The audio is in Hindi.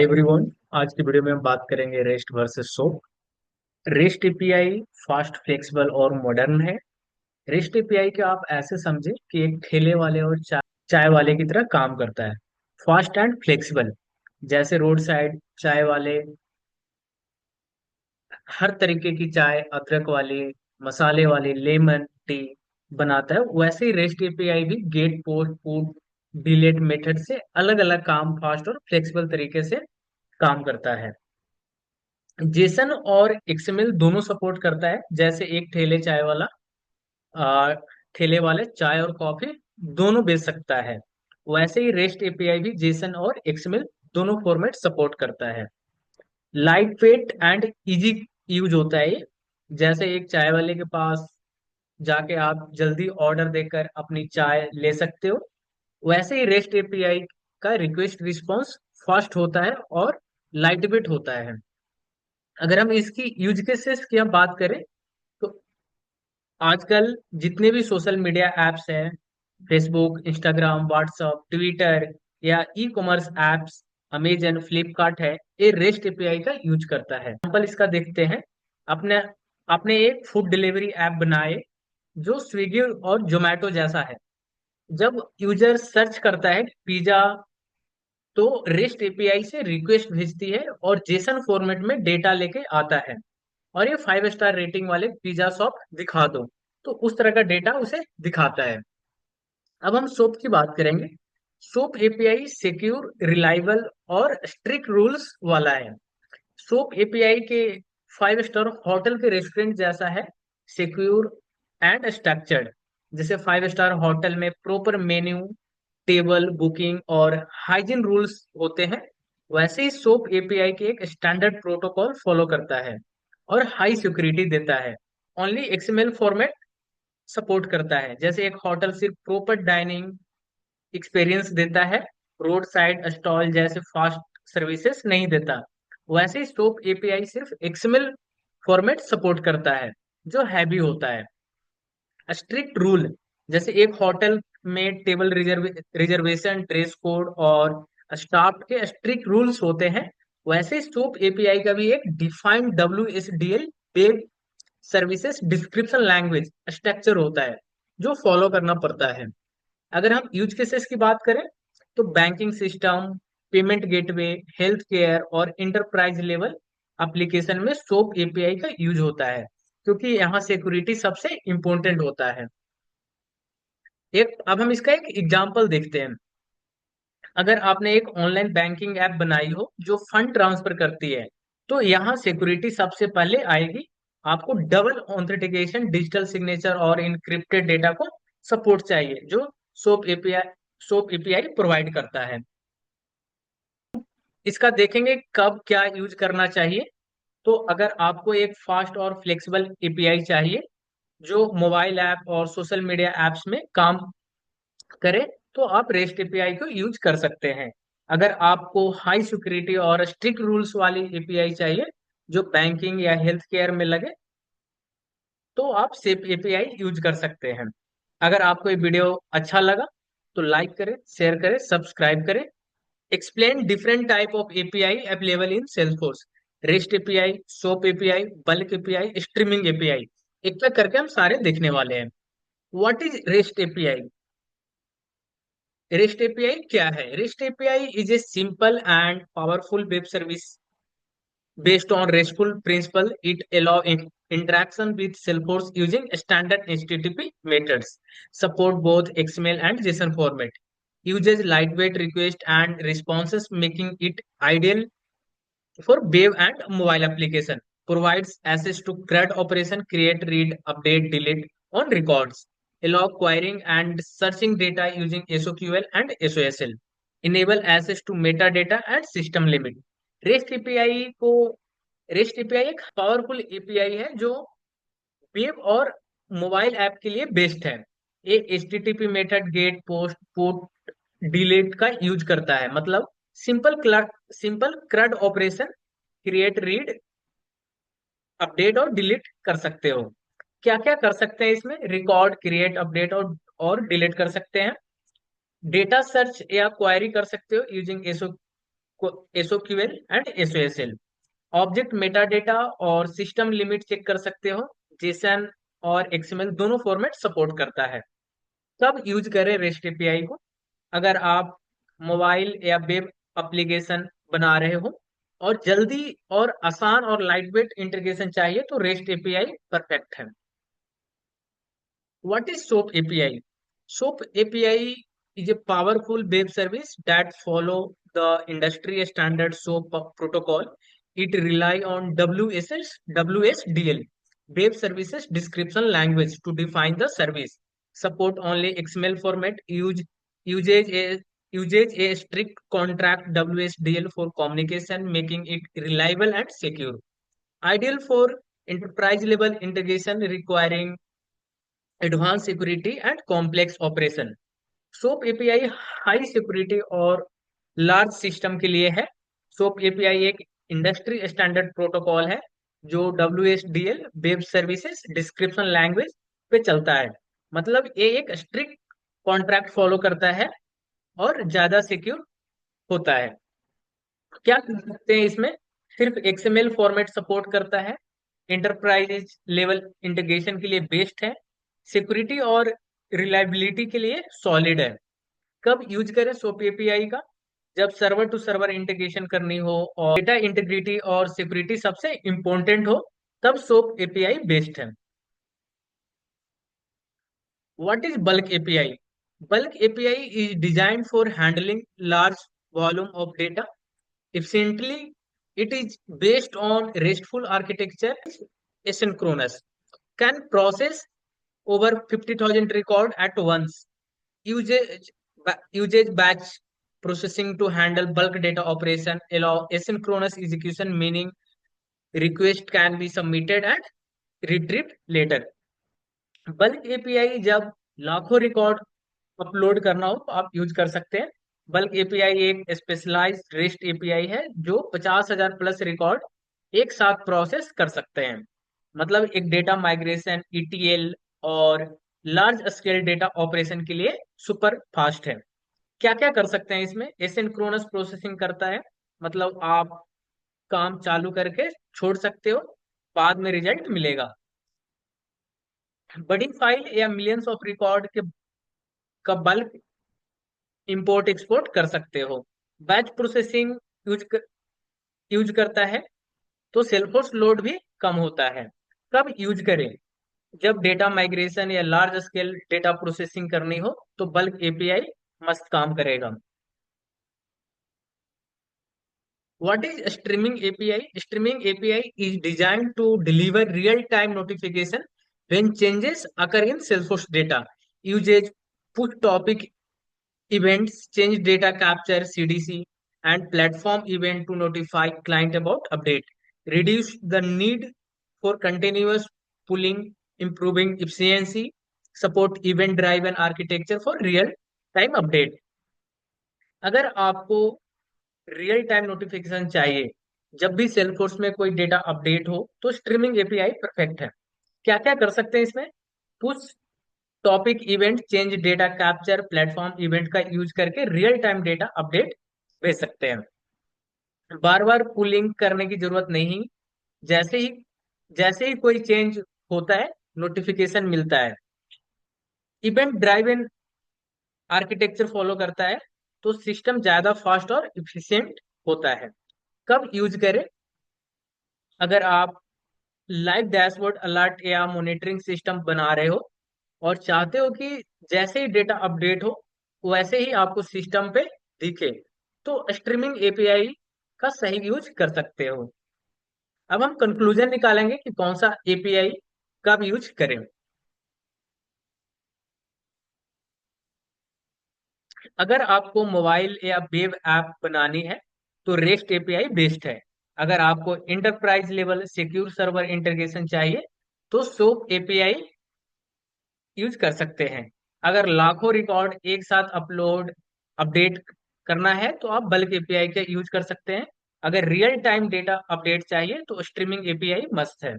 एवरीवन, आज की वीडियो में हम बात करेंगे rest versus soap. Rest API fast, flexible और मॉडर्न है। रेस्ट एपीआई के आप ऐसे समझे कि एक ठेले वाले और चाय वाले की तरह काम करता है। फास्ट एंड फ्लेक्सिबल, जैसे रोड साइड चाय वाले हर तरीके की चाय, अदरक वाली, मसाले वाली, लेमन टी बनाता है, वैसे ही रेस्ट एपीआई भी get, post, put, delete method से अलग अलग काम फास्ट और फ्लेक्सिबल तरीके से काम करता है। जेसन और एक्सएमएल दोनों सपोर्ट करता है। जैसे एक आ, ठेले वाले चाय और कॉफी दोनों बेच सकता है, वैसे ही रेस्ट एपीआई भी जेसन और एक्सएमएल दोनों फॉर्मेट सपोर्ट करता है। Light weight and easy use होता है ये। जैसे एक चाय वाले के पास जाके आप जल्दी ऑर्डर देकर अपनी चाय ले सकते हो, वैसे ही रेस्ट एपीआई का रिक्वेस्ट रिस्पॉन्स फास्ट होता है और लाइट वेट होता है। अगर हम इसकी यूज केसेस की हम बात करें तो आजकल जितने भी सोशल मीडिया एप्स हैं, फेसबुक, इंस्टाग्राम, व्हाट्सएप, ट्विटर या e commerce apps, Amazon, Flipkart है, ये रेस्ट एपीआई का यूज करता है। एग्जाम्पल इसका देखते हैं। अपने आपने एक फूड डिलीवरी ऐप बनाए जो स्विगी और जोमेटो जैसा है। जब यूजर सर्च करता है पिज्जा, तो रेस्ट एपीआई से रिक्वेस्ट भेजती है और जेसन फॉर्मेट में डेटा लेके आता है, और ये 5 स्टार रेटिंग वाले पिज्जा शॉप दिखा दो, तो उस तरह का डेटा उसे दिखाता है। अब हम सोप की बात करेंगे। सोप एपीआई सिक्योर, रिलायबल और स्ट्रिक्ट रूल्स वाला है। सोप एपीआई के 5 स्टार होटल के रेस्टोरेंट जैसा है, सिक्योर एंड स्ट्रक्चर्ड। जैसे 5 स्टार होटल में प्रॉपर मेन्यू, टेबल बुकिंग और हाइजीन रूल्स होते हैं, वैसे ही सोप एपीआई के एक स्टैंडर्ड प्रोटोकॉल फॉलो करता है और हाई सिक्योरिटी देता है। ओनली एक्सएमएल फॉर्मेट सपोर्ट करता है। जैसे एक होटल सिर्फ प्रॉपर डाइनिंग एक्सपीरियंस देता है, रोड साइड स्टॉल जैसे फास्ट सर्विसेज नहीं देता, वैसे ही सोप एपीआई सिर्फ एक्सएमएल फॉर्मेट सपोर्ट करता है जो हैवी होता है। स्ट्रिक्ट रूल, जैसे एक होटल में टेबल रिजर्वेशन, ड्रेस कोड और स्टाफ के स्ट्रिक्ट रूल्स होते हैं, वैसे सोप एपीआई का भी एक defined WSDL, web services description language structure होता है जो फॉलो करना पड़ता है। अगर हम यूज केसेस की बात करें तो banking system, payment gateway, health care और इंटरप्राइज लेवल एप्लीकेशन में सोप एपीआई का यूज होता है, क्योंकि यहाँ सिक्योरिटी सबसे इंपॉर्टेंट होता है। एक अब हम इसका एक एग्जांपल देखते हैं। अगर आपने एक ऑनलाइन बैंकिंग ऐप बनाई हो जो फंड ट्रांसफर करती है, तो यहाँ सिक्योरिटी सबसे पहले आएगी। आपको डबल ऑथेंटिकेशन, डिजिटल सिग्नेचर और इनक्रिप्टेड डेटा को सपोर्ट चाहिए, जो soap API soap API provide करता है। इसका देखेंगे कब क्या यूज करना चाहिए। तो अगर आपको एक फास्ट और फ्लेक्सिबल एपीआई चाहिए जो मोबाइल ऐप और सोशल मीडिया एप्स में काम करे, तो आप रेस्ट एपीआई को यूज कर सकते हैं। अगर आपको हाई सिक्योरिटी और स्ट्रिक्ट रूल्स वाली एपीआई चाहिए जो बैंकिंग या हेल्थ केयर में लगे, तो आप सेप एपीआई यूज कर सकते हैं। अगर आपको ये वीडियो अच्छा लगा तो लाइक करें, शेयर करें, सब्सक्राइब करें। Explain different type of API available in Salesforce. Rest API, soap API, bulk API, streaming API, एक पे करके हम सारे देखने वाले हैं। What is rest API? REST API क्या है? REST API is a simple and powerful web service based on RESTful principle. It allow interaction with Salesforce using standard HTTP methods. Support both XML and JSON format. Uses lightweight request and responses, making it ideal for web and mobile application. Provides access to CRUD operation, create, read, update, delete on records. Allow querying and searching data using SOQL and SOSL. Enable access to metadata and system limit. REST API को REST API एक पावरफुल एपीआई है जो वेब और मोबाइल ऐप के लिए बेस्ट है। ये HTTP method, get, post, put, delete का यूज करता है। मतलब simple CRUD operation, create, read, update और डिलीट कर सकते हो। क्या क्या कर सकते हैं इसमें? रिकॉर्ड, क्रिएट, अपडेट और डिलीट कर सकते हैं। डेटा सर्च या क्वायरी कर सकते हो using SOQL and SOSL। Object Meta data और सिस्टम लिमिट चेक कर सकते हो। जेसन और XML दोनों फॉर्मेट सपोर्ट करता है। कब यूज करें रेस्ट एपीआई को? अगर आप मोबाइल या वेब एप्लीकेशन बना रहे हो और जल्दी और आसान और लाइटवेट इंटीग्रेशन चाहिए तो रेस्ट एपीआई परफेक्ट है। What is SOAP API? SOAP API is a powerful web service that follow the industry standard SOAP protocol. It rely on WSDL, Web Services Description Language, to define the service. Support only XML format. Usage a usage a strict contract WSDL for communication, making it reliable and secure. Ideal for enterprise level integration requiring advance security and complex operation. Soap API high security और लार्ज सिस्टम के लिए है। सोप एपीआई एक इंडस्ट्री स्टैंडर्ड प्रोटोकॉल है जो WSDL web services description language पे चलता है। मतलब ये एक स्ट्रिक्ट कॉन्ट्रैक्ट फॉलो करता है और ज्यादा सिक्योर होता है। क्या कर सकते हैं इसमें? सिर्फ XML फॉर्मेट सपोर्ट करता है। इंटरप्राइज लेवल इंटीग्रेशन के लिए बेस्ट है। सिक्योरिटी और रिलायबिलिटी के लिए सॉलिड है। कब यूज करें सोप एपीआई का? जब सर्वर टू सर्वर इंटीग्रेशन करनी हो और डेटा इंटीग्रिटी और सिक्योरिटी सबसे इंपॉर्टेंट हो, तब सोप एपीआई बेस्ट है। What is bulk API? Bulk API is designed for handling large volume of data efficiently. It is based on RESTful architecture, asynchronous, can process over 50,000 record at once. Usage batch processing to handle bulk data operation, allow asynchronous execution, meaning request can be submitted and retrieved later. Bulk API जब लाखों रिकॉर्ड अपलोड करना हो तो आप यूज कर सकते हैं। बल्क एपीआई एक स्पेशलाइज्ड रेस्ट एपीआई है जो 50,000 प्लस रिकॉर्ड एक साथ प्रोसेस कर सकते हैं। मतलब एक डेटा माइग्रेशन, ETL और लार्ज स्केल डेटा ऑपरेशन के लिए सुपर फास्ट है। क्या क्या कर सकते हैं इसमें? एसिंक्रोनस प्रोसेसिंग करता है। मतलब आप काम चालू करके छोड़ सकते हो, बाद में रिजल्ट मिलेगा। बड़ी फाइल या मिलियंस ऑफ रिकॉर्ड के का बल्क इंपोर्ट एक्सपोर्ट कर सकते हो। बैच प्रोसेसिंग यूज यूज करता है तो सेल्फोर्स लोड भी कम होता है। कब यूज करें? जब डेटा माइग्रेशन या लार्ज स्केल डेटा प्रोसेसिंग करनी हो तो बल्क एपीआई मस्त काम करेगा। What is streaming API? Streaming API is designed to deliver real-time notification when changes occur in Salesforce data. Usage push topic events, change data capture CDC, and platform event to notify client about update. Reduce the need for continuous pulling, improving efficiency, support event-driven architecture for real-time update. अगर आपको रियल टाइम नोटिफिकेशन चाहिए जब भी सेलफोर्स में कोई डेटा अपडेट हो तो स्ट्रीमिंग एपीआई परफेक्ट है। क्या क्या कर सकते हैं इसमें? Push topic event, change data capture, platform event का यूज करके रियल टाइम डेटा अपडेट भेज सकते हैं। बार बार पुलिंग करने की जरूरत नहीं। जैसे ही जैसे ही कोई चेंज होता है नोटिफिकेशन मिलता है। इवेंट ड्राइवन आर्किटेक्चर फॉलो करता है तो सिस्टम ज्यादा फास्ट और इफिशियंट होता है। कब यूज करें? अगर आप लाइव डैशबोर्ड, अलर्ट या मॉनिटरिंग सिस्टम बना रहे हो और चाहते हो कि जैसे ही डेटा अपडेट हो वैसे ही आपको सिस्टम पे दिखे तो स्ट्रीमिंग एपीआई का सही यूज कर सकते हो। अब हम कंक्लूजन निकालेंगे कि कौन सा एपीआई कब यूज करें। अगर आपको मोबाइल या वेब ऐप बनानी है तो रेस्ट एपीआई बेस्ट है। अगर आपको enterprise level secure server integration चाहिए तो सोप एपीआई यूज कर सकते हैं। अगर लाखों रिकॉर्ड एक साथ अपलोड अपडेट करना है तो आप बल्क एपीआई का यूज कर सकते हैं। अगर रियल टाइम डेटा अपडेट चाहिए तो स्ट्रीमिंग एपीआई मस्त है।